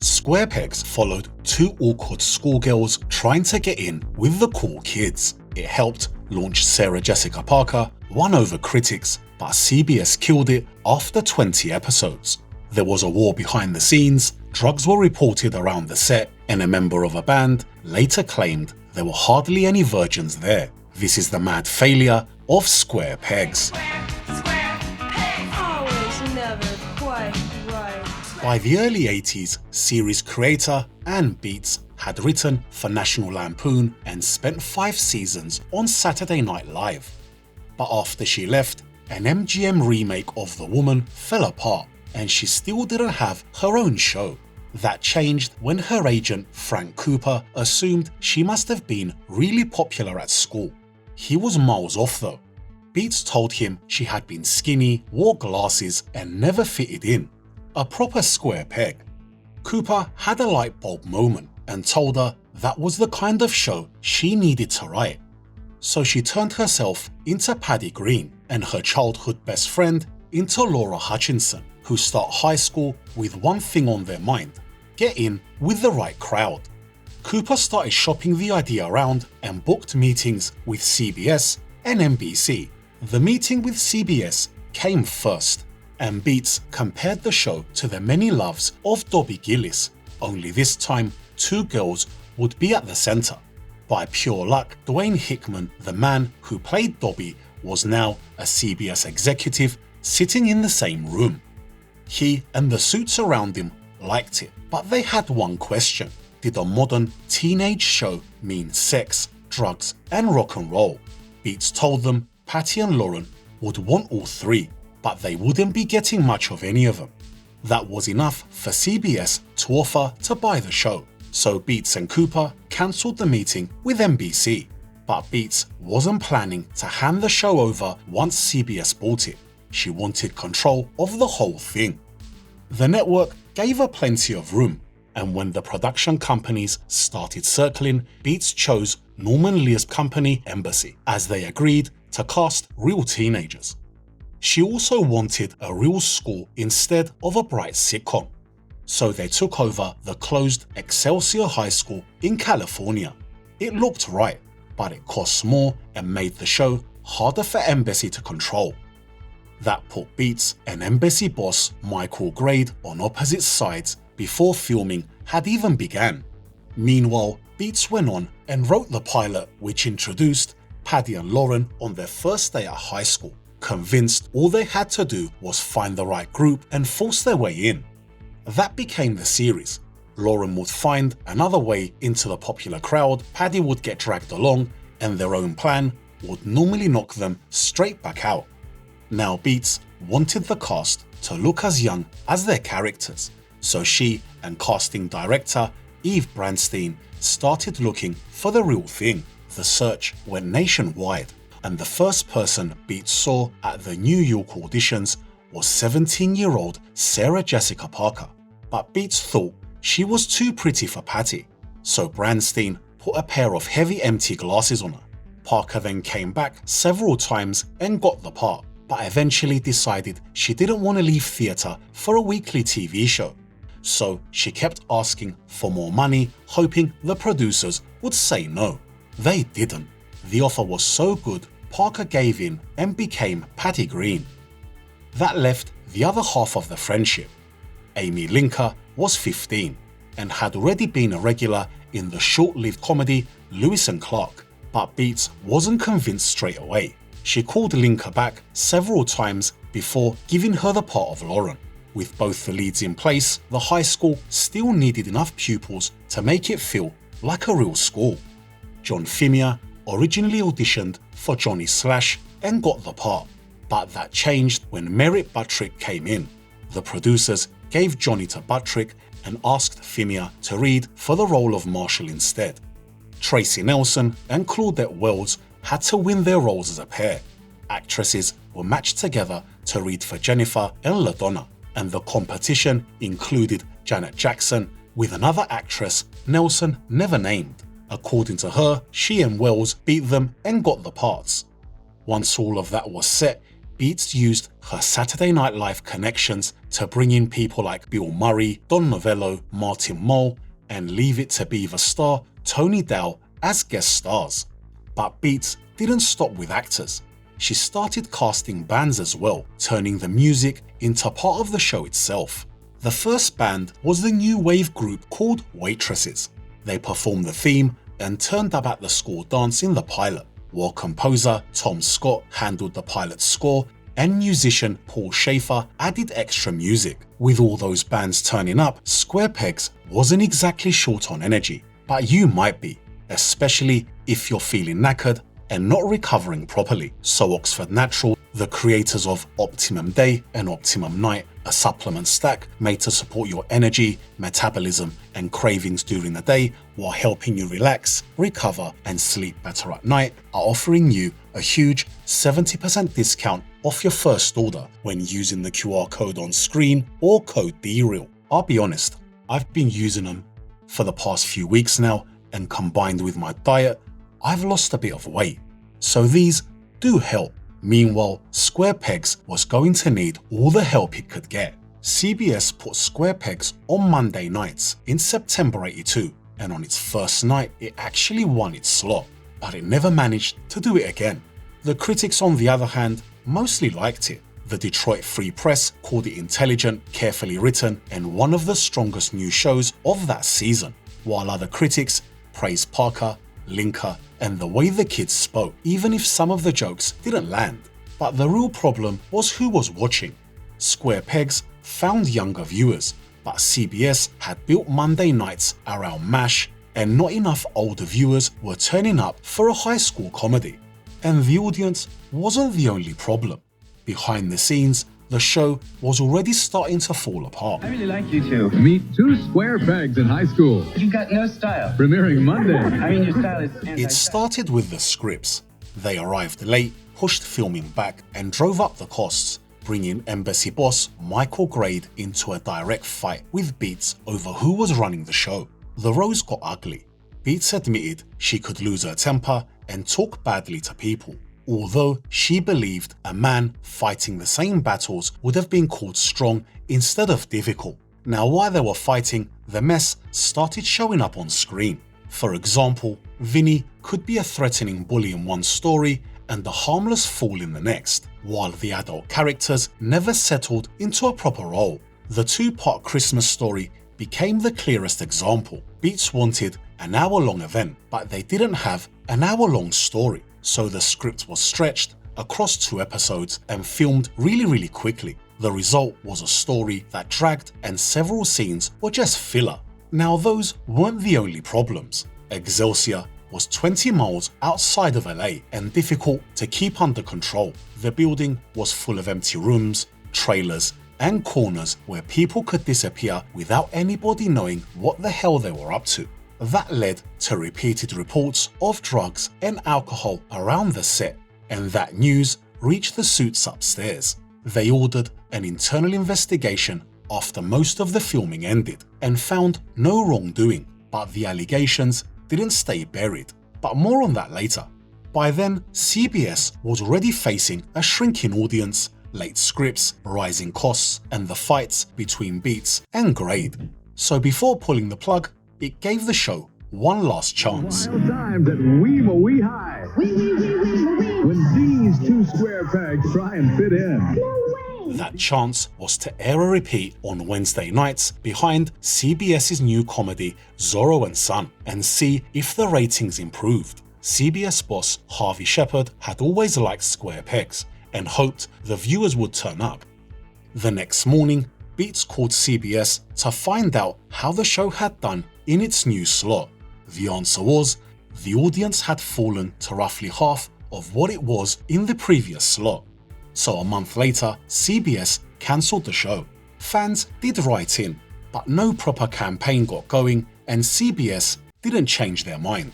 Square Pegs followed two awkward schoolgirls trying to get in with the cool kids. It helped launch Sarah Jessica Parker, won over critics, but CBS killed it after 20 episodes. There was a war behind the scenes, drugs were reported around the set, and a member of a band later claimed there were hardly any virgins there. This is the mad failure of Square Pegs. By the early 80s, series creator Ann Beatts had written for National Lampoon and spent 5 seasons on Saturday Night Live. But after she left, an MGM remake of The Woman fell apart and she still didn't have her own show. That changed when her agent Frank Cooper assumed she must have been really popular at school. He was miles off though. Beatts told him she had been skinny, wore glasses and never fitted in. A proper square peg. Cooper had a light bulb moment and told her that was the kind of show she needed to write. So she turned herself into Paddy Green and her childhood best friend into Laura Hutchinson, who start high school with one thing on their mind: get in with the right crowd. Cooper started shopping the idea around and booked meetings with CBS and NBC. The meeting with CBS came first, and Beatts compared the show to the many loves of Dobby Gillis, only this time 2 girls would be at the centre. By pure luck, Dwayne Hickman, the man who played Dobby, was now a CBS executive sitting in the same room. He and the suits around him liked it, but they had one question: did a modern teenage show mean sex, drugs and rock and roll? Beatts told them Patty and Lauren would want all 3, but they wouldn't be getting much of any of them. That was enough for CBS to offer to buy the show, so Beatts and Cooper cancelled the meeting with NBC. But Beatts wasn't planning to hand the show over once CBS bought it. She wanted control of the whole thing. The network gave her plenty of room, and when the production companies started circling, Beatts chose Norman Lear's company Embassy, as they agreed to cast real teenagers. She also wanted a real school instead of a bright sitcom, so they took over the closed Excelsior High School in California. It looked right, but it cost more and made the show harder for Embassy to control. That put Beatts and Embassy boss Michael Grade on opposite sides before filming had even begun. Meanwhile, Beatts went on and wrote the pilot, which introduced Paddy and Lauren on their first day at high school, convinced all they had to do was find the right group and force their way in. That became the series. Lauren would find another way into the popular crowd, Paddy would get dragged along, and their own plan would normally knock them straight back out. Now Beatts wanted the cast to look as young as their characters, so she and casting director Eve Branstein started looking for the real thing. The search went nationwide, and the first person Beatts saw at the New York auditions was 17-year-old Sarah Jessica Parker. But Beatts thought she was too pretty for Patty, so Branstein put a pair of heavy empty glasses on her. Parker then came back several times and got the part, but eventually decided she didn't want to leave theatre for a weekly TV show. So she kept asking for more money, hoping the producers would say no. They didn't. The offer was so good, Parker gave in and became Patty Green. That left the other half of the friendship. Amy Linker was 15 and had already been a regular in the short-lived comedy Lewis and Clark, but Beatts wasn't convinced straight away. She called Linker back several times before giving her the part of Lauren. With both the leads in place, the high school still needed enough pupils to make it feel like a real school. John Fimia originally auditioned for Johnny Slash and got the part, but that changed when Merritt Buttrick came in. The producers gave Johnny to Buttrick and asked Fimia to read for the role of Marshall instead. Tracy Nelson and Claudette Wells had to win their roles as a pair. Actresses were matched together to read for Jennifer and LaDonna, and the competition included Janet Jackson with another actress Nelson never named. According to her, she and Wells beat them and got the parts. Once all of that was set, Beats used her Saturday Night Live connections to bring in people like Bill Murray, Don Novello, Martin Mull, and Leave It to Beaver star Tony Dow as guest stars. But Beats didn't stop with actors. She started casting bands as well, turning the music into part of the show itself. The first band was the new wave group called Waitresses. They performed the theme and turned up at the school dance in the pilot, while composer Tom Scott handled the pilot's score and musician Paul Schaefer added extra music. With all those bands turning up, Square Pegs wasn't exactly short on energy, but you might be, especially if you're feeling knackered and not recovering properly. So Oxford Natural, the creators of Optimum Day and Optimum Night, a supplement stack made to support your energy, metabolism, and cravings during the day while helping you relax, recover, and sleep better at night, are offering you a huge 70% discount off your first order when using the QR code on screen or code DREEL. I'll be honest, I've been using them for the past few weeks now, and combined with my diet, I've lost a bit of weight. So these do help. Meanwhile, Square Pegs was going to need all the help it could get. CBS put Square Pegs on Monday nights in September '82, and on its first night it actually won its slot, but it never managed to do it again. The critics, on the other hand, mostly liked it. The Detroit Free Press called it intelligent, carefully written, and one of the strongest new shows of that season, while other critics praised Parker, Linker, and the way the kids spoke, even if some of the jokes didn't land. But the real problem was who was watching. Square Pegs found younger viewers, but CBS had built Monday nights around MASH, and not enough older viewers were turning up for a high school comedy. And the audience wasn't the only problem. Behind the scenes, the show was already starting to fall apart. I really like you two. Meet two square pegs in high school. You've got no style. Premiering Monday. I mean, your style is It started with the scripts. They arrived late, pushed filming back, and drove up the costs, bringing embassy boss Michael Grade into a direct fight with Beats over who was running the show. The rows got ugly. Beats admitted she could lose her temper and talk badly to people, although she believed a man fighting the same battles would have been called strong instead of difficult. Now, while they were fighting, the mess started showing up on screen. For example, Vinny could be a threatening bully in one story and a harmless fool in the next, while the adult characters never settled into a proper role. The two-part Christmas story became the clearest example. Beats wanted an hour-long event, but they didn't have an hour-long story. So the script was stretched across 2 episodes and filmed really quickly. The result was a story that dragged, and several scenes were just filler. Now, those weren't the only problems. Excelsior was 20 miles outside of LA and difficult to keep under control. The building was full of empty rooms, trailers, and corners where people could disappear without anybody knowing what the hell they were up to. That led to repeated reports of drugs and alcohol around the set, and that news reached the suits upstairs. They ordered an internal investigation after most of the filming ended and found no wrongdoing, but the allegations didn't stay buried. But more on that later. By then, CBS was already facing a shrinking audience, late scripts, rising costs, and the fights between Beats and Grade. So before pulling the plug, it gave the show one last chance. Wild times at Wee High. When these two square pegs try and fit in. That chance was to air a repeat on Wednesday nights behind CBS's new comedy Zorro and Son and see if the ratings improved. CBS boss Harvey Shepard had always liked Square Pegs and hoped the viewers would turn up. The next morning, Beats called CBS to find out how the show had done in its new slot. The answer was the audience had fallen to roughly half of what it was in the previous slot. So a month later, CBS cancelled the show. Fans did write in, but no proper campaign got going and CBS didn't change their mind.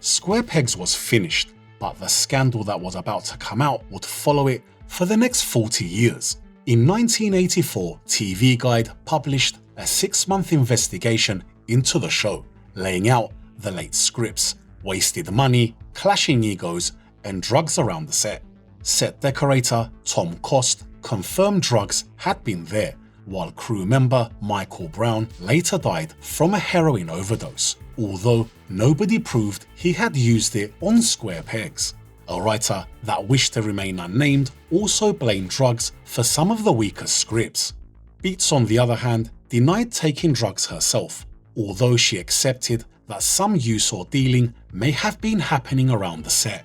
Square Pegs was finished, but the scandal that was about to come out would follow it for the next 40 years. In 1984, TV Guide published a 6-month investigation into the show, laying out the late scripts, wasted money, clashing egos, and drugs around the set. set decorator Tom Cost confirmed drugs had been there, while crew member Michael Brown later died from a heroin overdose, although nobody proved he had used it on square pegs. A writer that wished to remain unnamed also blamed drugs for some of the weaker scripts. Beats, on the other hand, denied taking drugs herself, although she accepted that some use or dealing may have been happening around the set.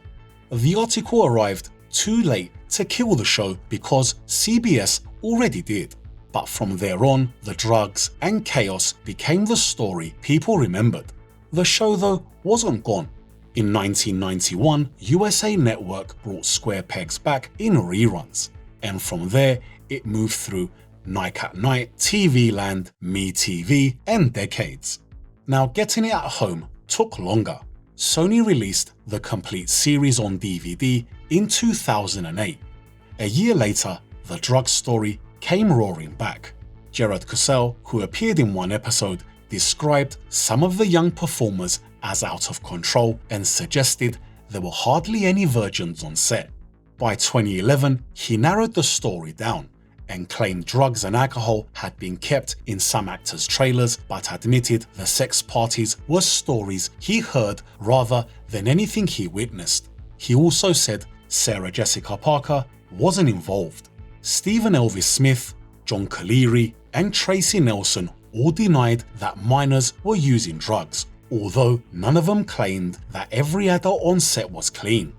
The article arrived too late to kill the show because CBS already did, but from there on, the drugs and chaos became the story people remembered. The show, though, wasn't gone. In 1991, USA Network brought Square Pegs back in reruns, and from there it moved through Nike at Night, TV Land, MeTV, and decades. Now, getting it at home took longer. Sony released the complete series on DVD in 2008. A year later, the drug story came roaring back. Gerald Casale, who appeared in one episode, described some of the young performers as out of control and suggested there were hardly any virgins on set. By 2011, he narrowed the story down and claimed drugs and alcohol had been kept in some actors' trailers, but admitted the sex parties were stories he heard rather than anything he witnessed. He also said Sarah Jessica Parker wasn't involved. Stephen Elvis Smith, John Caleri, and Tracy Nelson all denied that minors were using drugs, although none of them claimed that every adult on set was clean.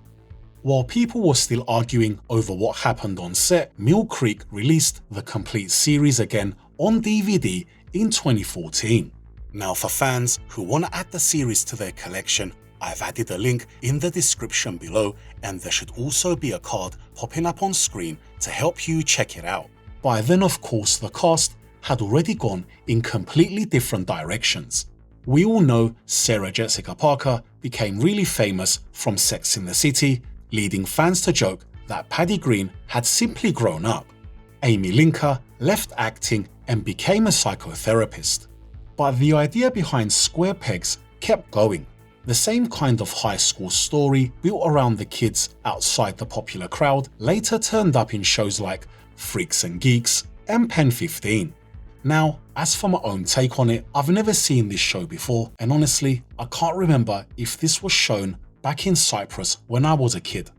While people were still arguing over what happened on set, Mill Creek released the complete series again on DVD in 2014. Now, for fans who want to add the series to their collection, I've added a link in the description below, and there should also be a card popping up on screen to help you check it out. By then, of course, the cast had already gone in completely different directions. We all know Sarah Jessica Parker became really famous from Sex and the City, leading fans to joke that Paddy Green had simply grown up. Amy Linker left acting and became a psychotherapist. But the idea behind Square Pegs kept going. The same kind of high school story built around the kids outside the popular crowd later turned up in shows like Freaks and Geeks and Pen 15. Now, as for my own take on it, I've never seen this show before, and honestly, I can't remember if this was shown back in Cyprus when I was a kid.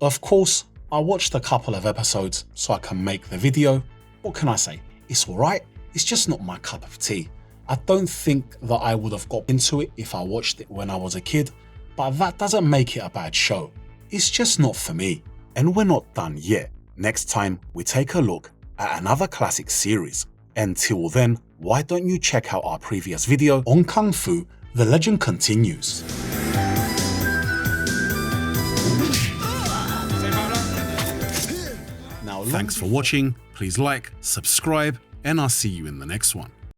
Of course, I watched a couple of episodes so I can make the video. What can I say? It's alright, it's just not my cup of tea. I don't think that I would have got into it if I watched it when I was a kid, but that doesn't make it a bad show. It's just not for me. And we're not done yet. Next time, we take a look at another classic series. Until then, why don't you check out our previous video on Kung Fu, The Legend Continues. Now, thanks for watching, please like, subscribe, and I'll see you in the next one.